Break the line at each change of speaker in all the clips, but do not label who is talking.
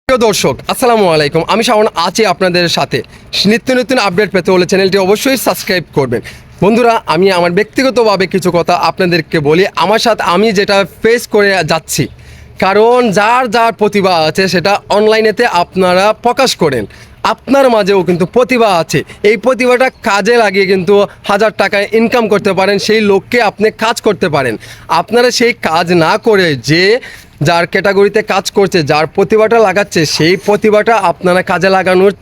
প্রিয় দর্শক আসসালামু আলাইকুম, আমি শাওন আছি আপনাদের সাথে। নিত্য নতুন আপডেট পেতে হলে চ্যানেলটি অবশ্যই সাবস্ক্রাইব করবেন। বন্ধুরা, আমি আমার ব্যক্তিগতভাবে কিছু কথা আপনাদেরকে বলি, আমার সাথে আমি যেটা ফেস করে যাচ্ছি। কারণ যার যার প্রতিভা আছে সেটা অনলাইনেতে আপনারা প্রকাশ করেন। আপনার মাঝেও কিন্তু প্রতিভা আছে, এই প্রতিভাটা কাজে লাগিয়ে কিন্তু 1000 টাকা ইনকাম করতে পারেন, সেই লোককে আপনি কাজ করতে পারেন। আপনারা সেই কাজ না করে যে যার ক্যাটাগরিতে কাজ করছে, যার প্রতিভাটা লাগাচ্ছে, সেই প্রতিভাটা আপনারা কাজে লাগানোর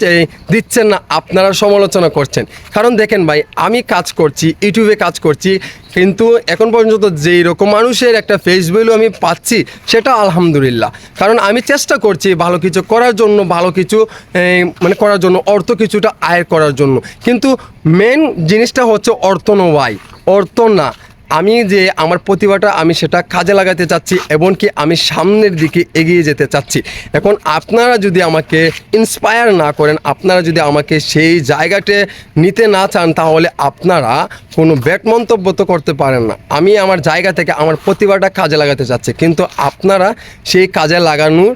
দিচ্ছেন না, আপনারা সমালোচনা করছেন। কারণ দেখেন ভাই, আমি কাজ করছি, ইউটিউবে কাজ করছি, কিন্তু এখন পর্যন্ত যেই রকম মানুষের একটা ফেস ভ্যালু আমি পাচ্ছি সেটা আলহামদুলিল্লাহ। কারণ আমি চেষ্টা করছি ভালো কিছু করার জন্য, ভালো কিছু করার জন্য, অর্থ কিছুটা আয় করার জন্য। কিন্তু মেন জিনিসটা হচ্ছে অর্থ নয়, অর্থ না। আমি যে আমার প্রতিভাটা আমি সেটা কাজে লাগাতে চাচ্ছি, এমনকি আমি সামনের দিকে এগিয়ে যেতে চাচ্ছি। এখন আপনারা যদি আমাকে ইন্সপায়ার না করেন, আপনারা যদি আমাকে সেই জায়গাতে নিতে না চান, তাহলে আপনারা কোনো ব্যাড মন্তব্য তো করতে পারেন না। আমি আমার জায়গা থেকে আমার প্রতিভাটা কাজে লাগাতে চাচ্ছি, কিন্তু আপনারা সেই কাজে লাগানোর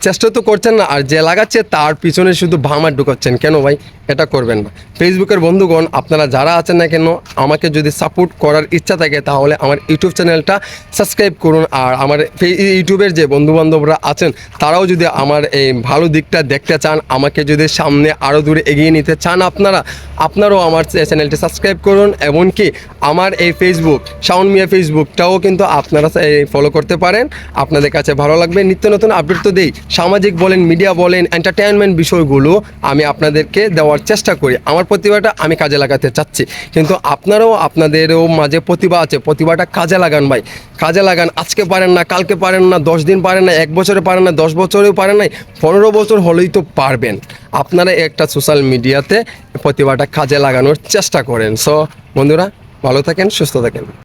চেষ্টা তো করছেন না, আর যে লাগাচ্ছে তার পিছনে শুধু ভামার ঢুকাচ্ছেন। কেন ভাই? এটা করবেন না। ফেসবুকের বন্ধুগণ, আপনারা যারা আছেন না কেন, আমাকে যদি সাপোর্ট করার ইচ্ছা থাকে তাহলে আমার ইউটিউব চ্যানেলটা সাবস্ক্রাইব করুন। আর আমার ইউটিউবের যে বন্ধুবান্ধবরা আছেন তারাও যদি আমার এই ভালো দিকটা দেখতে চান, আমাকে যদি সামনে আরও দূরে এগিয়ে নিতে চান, আপনারাও আমার চ্যানেলটি সাবস্ক্রাইব করুন। এমনকি আমার এই ফেসবুক শাওন মিয়া ফেসবুকটাও কিন্তু আপনারা ফলো করতে পারেন, আপনাদের কাছে ভালো লাগবে। নিত্য নতুন আপডেট তো দেই, সামাজিক বলেন, মিডিয়া বলেন, এন্টারটেনমেন্ট বিষয়গুলো আমি আপনাদেরকে দেওয়ার চেষ্টা করি। আমার প্রতিভাটা আমি কাজে লাগাতে চাচ্ছি, কিন্তু আপনাদেরও মাঝে প্রতিভা আছে, প্রতিভাটা কাজে লাগান ভাই, কাজে লাগান। আজকে পারেন না, কালকে পারেন না, 10 দিন পারেন না, 1 বছরে পারেন না, 10 বছরেও পারেন নাই, 15 বছর হলেই তো পারবেন। আপনারা একটা সোশ্যাল মিডিয়াতে প্রতিভাটা কাজে লাগানোর চেষ্টা করেন। সো বন্ধুরা, ভালো থাকেন, সুস্থ থাকেন।